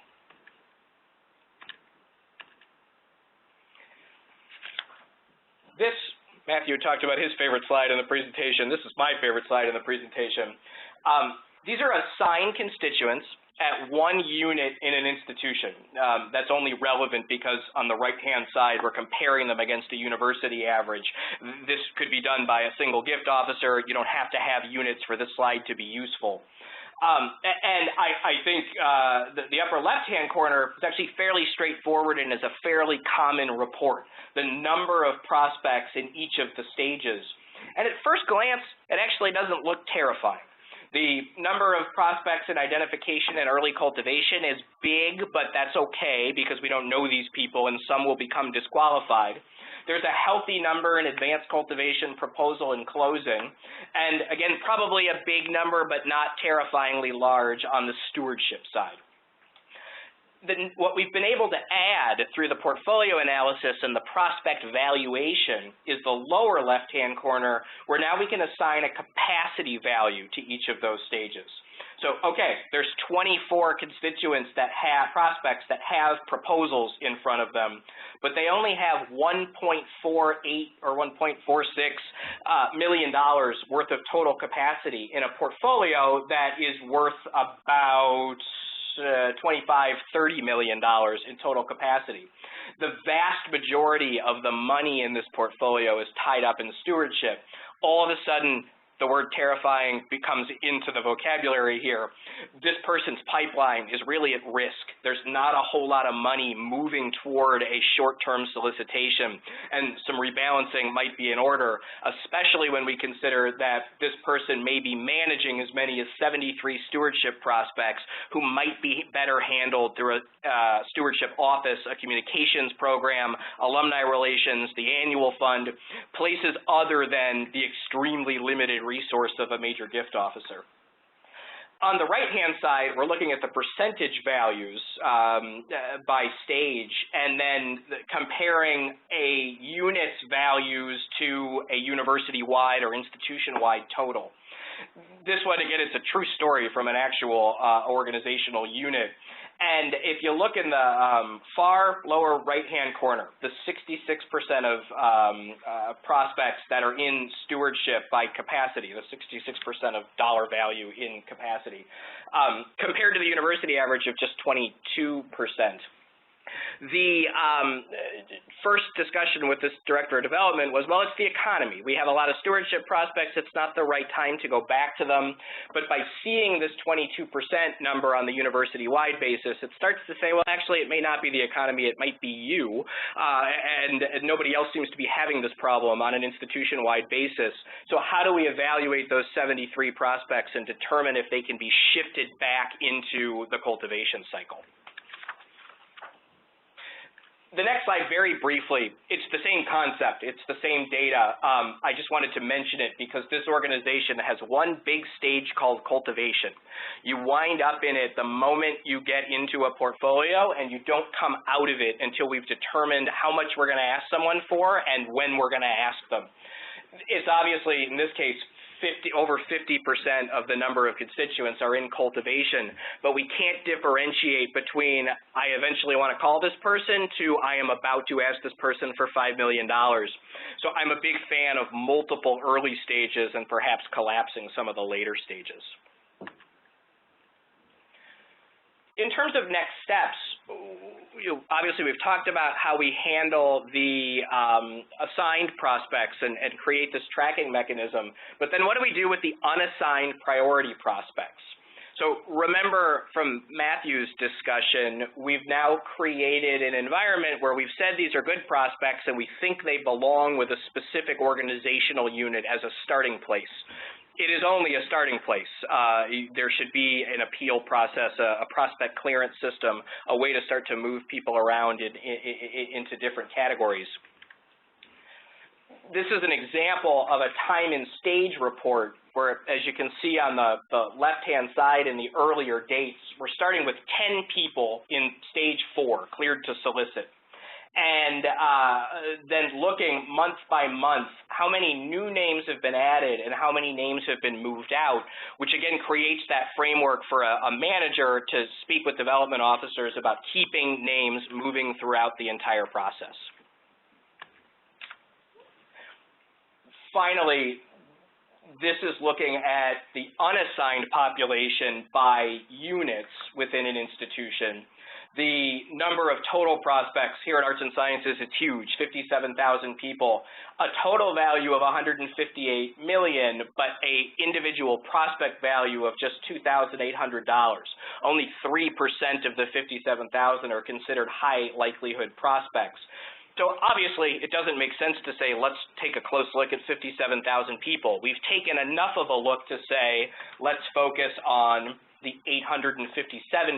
This, Matthew talked about his favorite slide in the presentation. This is my favorite slide in the presentation. These are assigned constituents at one unit in an institution. That's only relevant because on the right-hand side, we're comparing them against a university average. This could be done by a single gift officer. You don't have to have units for this slide to be useful. And I think the upper left-hand corner is actually fairly straightforward and is a fairly common report. The number of prospects in each of the stages. And at first glance, it actually doesn't look terrifying. The number of prospects in identification and early cultivation is big, but that's okay because we don't know these people and some will become disqualified. There's a healthy number in advanced cultivation, proposal, and closing. And again, probably a big number, but not terrifyingly large on the stewardship side. What we've been able to add through the portfolio analysis and the prospect valuation is the lower left-hand corner, where now we can assign a capacity value to each of those stages. So, okay, there's 24 constituents that have prospects that have proposals in front of them, but they only have $1.48 or $1.46 million worth of total capacity in a portfolio that is worth about $25–30 million in total capacity. The vast majority of the money in this portfolio is tied up in stewardship. All of a sudden, the word terrifying becomes into the vocabulary here. This person's pipeline is really at risk. There's not a whole lot of money moving toward a short-term solicitation, and some rebalancing might be in order, especially when we consider that this person may be managing as many as 73 stewardship prospects who might be better handled through a stewardship office, a communications program, alumni relations, the annual fund, places other than the extremely limited resource of a major gift officer. On the right-hand side, we're looking at the percentage values by stage and then comparing a unit's values to a university-wide or institution-wide total. This one, again, it's a true story from an actual organizational unit. And if you look in the far lower right-hand corner, the 66% of prospects that are in stewardship by capacity, the 66% of dollar value in capacity, compared to the university average of just 22%. The first discussion with this director of development was, well, it's the economy. We have a lot of stewardship prospects. It's not the right time to go back to them. But by seeing this 22% number on the university-wide basis, it starts to say, well, actually, it may not be the economy. It might be you. And nobody else seems to be having this problem on an institution-wide basis. So how do we evaluate those 73 prospects and determine if they can be shifted back into the cultivation cycle? The next slide, very briefly, it's the same concept. It's the same data. I just wanted to mention it because this organization has one big stage called cultivation. You wind up in it the moment you get into a portfolio, and you don't come out of it until we've determined how much we're going to ask someone for and when we're going to ask them. It's obviously, in this case, over 50% of the number of constituents are in cultivation, but we can't differentiate between I eventually want to call this person to I am about to ask this person for $5 million. So I'm a big fan of multiple early stages and perhaps collapsing some of the later stages. In terms of next steps, obviously we've talked about how we handle the assigned prospects and create this tracking mechanism, but then what do we do with the unassigned priority prospects? So remember from Matthew's discussion, we've now created an environment where we've said these are good prospects and we think they belong with a specific organizational unit as a starting place. It is only a starting place. There should be an appeal process, a prospect clearance system, a way to start to move people around into different categories. This is an example of a time and stage report where, as you can see on the left-hand side in the earlier dates, we're starting with 10 people in stage 4, cleared to solicit. And then looking month by month, how many new names have been added and how many names have been moved out, which again creates that framework for a manager to speak with development officers about keeping names moving throughout the entire process. Finally, this is looking at the unassigned population by units within an institution. The number of total prospects here at Arts and Sciences is huge, 57,000 people, a total value of $158 million, but a individual prospect value of just $2,800. Only 3% of the 57,000 are considered high likelihood prospects. So obviously, it doesn't make sense to say, let's take a close look at 57,000 people. We've taken enough of a look to say, let's focus on the 857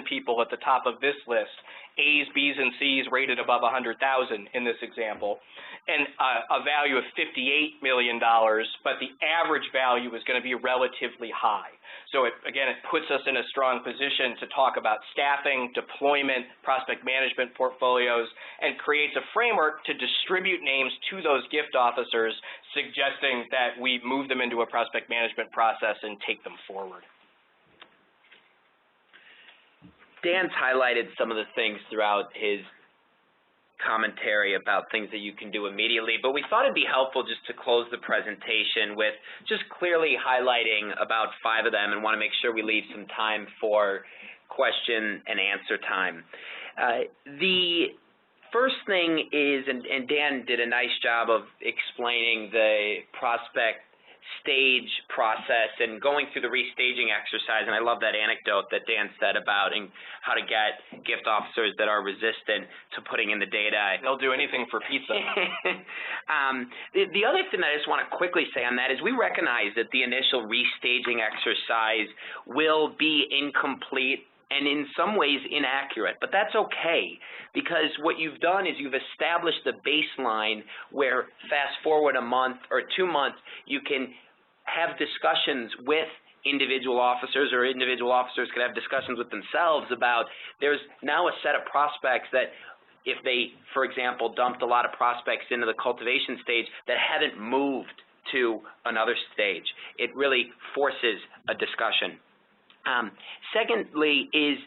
people at the top of this list, A's, B's, and C's rated above 100,000 in this example, and a value of $58 million, but the average value is going to be relatively high. So again, it puts us in a strong position to talk about staffing, deployment, prospect management portfolios, and creates a framework to distribute names to those gift officers, suggesting that we move them into a prospect management process and take them forward. Dan's highlighted some of the things throughout his commentary about things that you can do immediately, but we thought it'd be helpful just to close the presentation with just clearly highlighting about 5 of them and want to make sure we leave some time for question and answer time. The first thing is, and Dan did a nice job of explaining the prospect stage process and going through the restaging exercise, and I love that anecdote that Dan said about how to get gift officers that are resistant to putting in the data. They'll do anything for pizza. The other thing that I just want to quickly say on that is we recognize that the initial restaging exercise will be incomplete and in some ways inaccurate, but that's okay, because what you've done is you've established the baseline where fast forward a month or 2 months, you can have discussions with individual officers, or individual officers could have discussions with themselves about there's now a set of prospects that if they, for example, dumped a lot of prospects into the cultivation stage that haven't moved to another stage, it really forces a discussion. Secondly is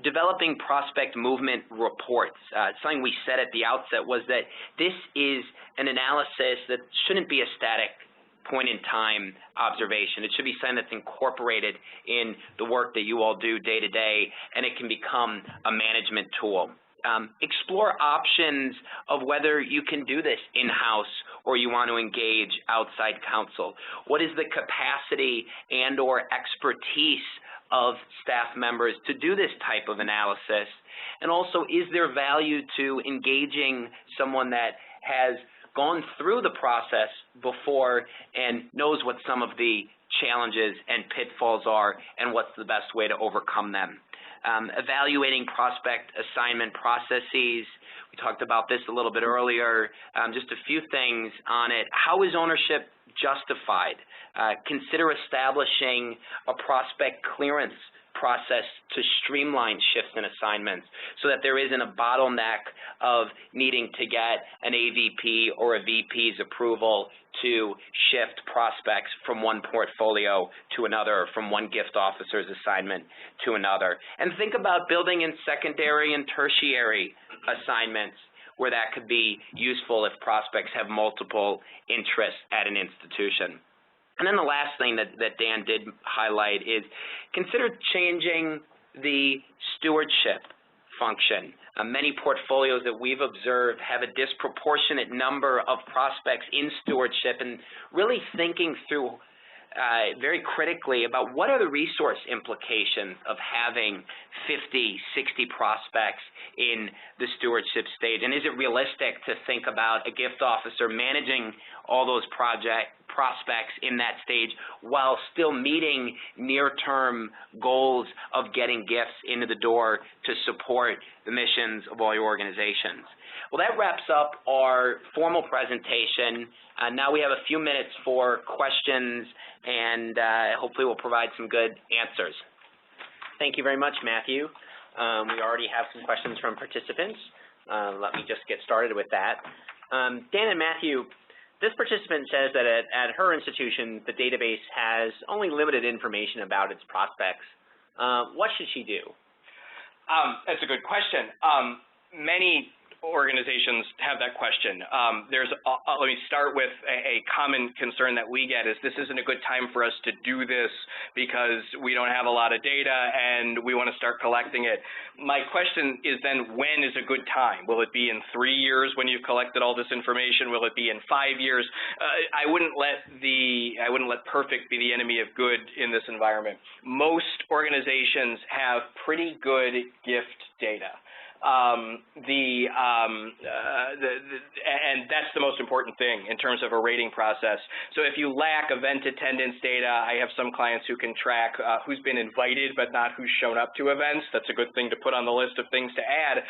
developing prospect movement reports. Something we said at the outset was that this is an analysis that shouldn't be a static point in time observation. It should be something that's incorporated in the work that you all do day to day, and it can become a management tool. explore options of whether you can do this in-house or you want to engage outside counsel. What is the capacity and or expertise of staff members to do this type of analysis? And also, is there value to engaging someone that has gone through the process before and knows what some of the challenges and pitfalls are and what's the best way to overcome them? Evaluating prospect assignment processes. We talked about this a little bit earlier. Just a few things on it. How is ownership justified? Consider establishing a prospect clearance process to streamline shifts in assignments so that there isn't a bottleneck of needing to get an AVP or a VP's approval to shift prospects from one portfolio to another, from one gift officer's assignment to another. And think about building in secondary and tertiary assignments where that could be useful if prospects have multiple interests at an institution. And then the last thing that Dan did highlight is consider changing the stewardship function. Many portfolios that we've observed have a disproportionate number of prospects in stewardship, and really thinking through very critically about what are the resource implications of having 50, 60 prospects in the stewardship stage, and is it realistic to think about a gift officer managing all those prospects in that stage while still meeting near-term goals of getting gifts into the door to support the missions of all your organizations. Well, that wraps up our formal presentation. Now we have a few minutes for questions, and hopefully we'll provide some good answers. Thank you very much, Matthew. We already have some questions from participants. Let me just get started with that. Dan and Matthew, this participant says that at her institution, the database has only limited information about its prospects. What should she do? That's a good question. Many organizations have that question. Let me start with a common concern that we get is this isn't a good time for us to do this because we don't have a lot of data and we want to start collecting it. My question is then, when is a good time? Will it be in 3 years when you've collected all this information? Will it be in 5 years? I wouldn't let perfect be the enemy of good in this environment. Most organizations have pretty good gift data. And that's the most important thing in terms of a rating process. So if you lack event attendance data, I have some clients who can track who's been invited but not who's shown up to events. That's a good thing to put on the list of things to add.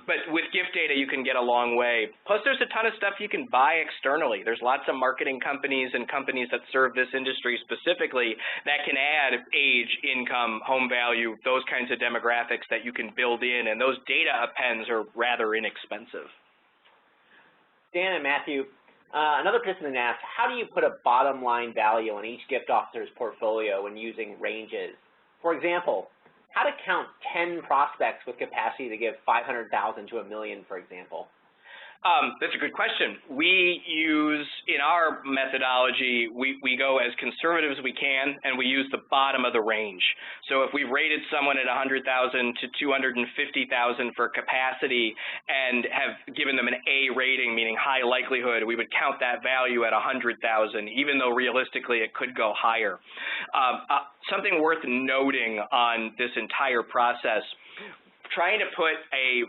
But with gift data, you can get a long way. Plus, there's a ton of stuff you can buy externally. There's lots of marketing companies and companies that serve this industry specifically that can add age, income, home value, those kinds of demographics that you can build in, and those data appends are rather inexpensive. Dan and Matthew, another participant asked, how do you put a bottom line value on each gift officer's portfolio when using ranges? For example, how to count 10 prospects with capacity to give $500,000 to $1 million, for example? That's a good question. We use, in our methodology, we go as conservative as we can, and we use the bottom of the range. So if we've rated someone at $100,000 to $250,000 for capacity and have given them an A rating, meaning high likelihood, we would count that value at $100,000, even though realistically it could go higher. Something worth noting on this entire process, trying to put a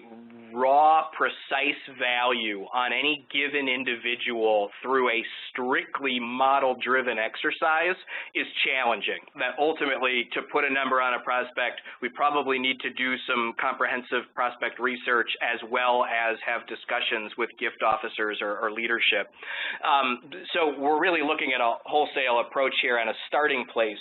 raw, precise value on any given individual through a strictly model-driven exercise is challenging. That ultimately, to put a number on a prospect, we probably need to do some comprehensive prospect research as well as have discussions with gift officers or leadership. So we're really looking at a wholesale approach here and a starting place.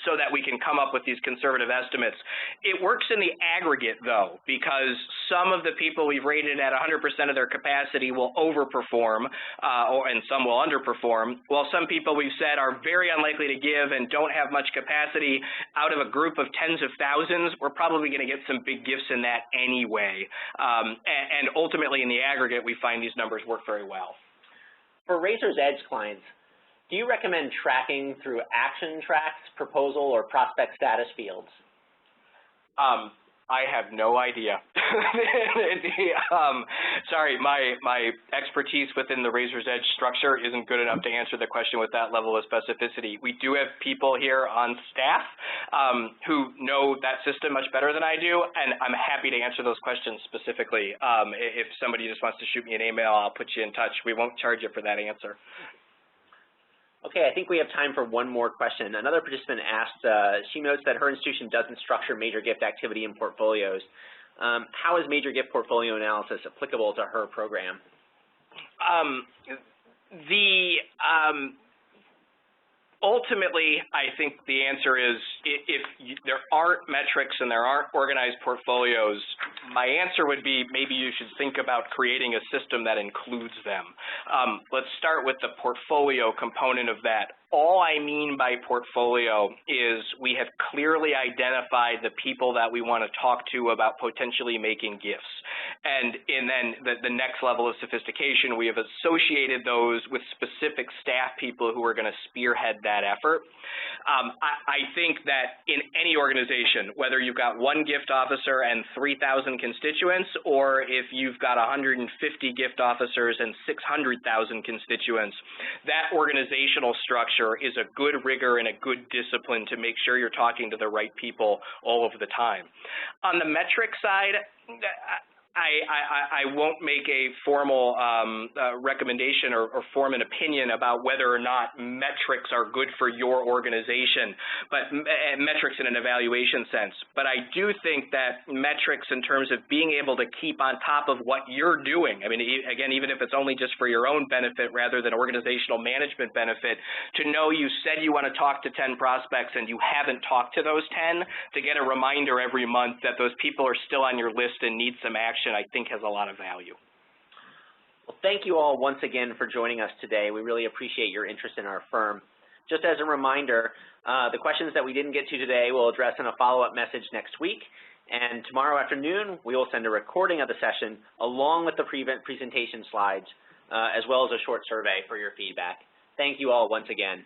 So that we can come up with these conservative estimates. It works in the aggregate, though, because some of the people we've rated at 100% of their capacity will overperform, and some will underperform, while some people we've said are very unlikely to give and don't have much capacity. Out of a group of tens of thousands, we're probably going to get some big gifts in that anyway. And ultimately, in the aggregate, we find these numbers work very well. For Razor's Edge clients, do you recommend tracking through action tracks, proposal, or prospect status fields? I have no idea. Sorry, my expertise within the Razor's Edge structure isn't good enough to answer the question with that level of specificity. We do have people here on staff who know that system much better than I do, and I'm happy to answer those questions specifically. If somebody just wants to shoot me an email, I'll put you in touch. We won't charge you for that answer. Okay, I think we have time for one more question. Another participant asked, she notes that her institution doesn't structure major gift activity in portfolios. How is major gift portfolio analysis applicable to her program? Ultimately, I think the answer is if there aren't metrics and there aren't organized portfolios, my answer would be maybe you should think about creating a system that includes them. Let's start with the portfolio component of that. All I mean by portfolio is we have clearly identified the people that we want to talk to about potentially making gifts. And then the next level of sophistication, we have associated those with specific staff people who are going to spearhead that effort. I think that in any organization, whether you've got one gift officer and 3,000 constituents, or if you've got 150 gift officers and 600,000 constituents, that organizational structure is a good rigor and a good discipline to make sure you're talking to the right people all of the time. On the metric side, I won't make a formal recommendation or form an opinion about whether or not metrics are good for your organization, but metrics in an evaluation sense. But I do think that metrics in terms of being able to keep on top of what you're doing, I mean, again, even if it's only just for your own benefit rather than organizational management benefit, to know you said you want to talk to 10 prospects and you haven't talked to those 10, to get a reminder every month that those people are still on your list and need some action, I think has a lot of value. Well, thank you all once again for joining us today. We really appreciate your interest in our firm. Just as a reminder, the questions that we didn't get to today we'll address in a follow-up message next week. And tomorrow afternoon, we will send a recording of the session along with the presentation slides, as well as a short survey for your feedback. Thank you all once again.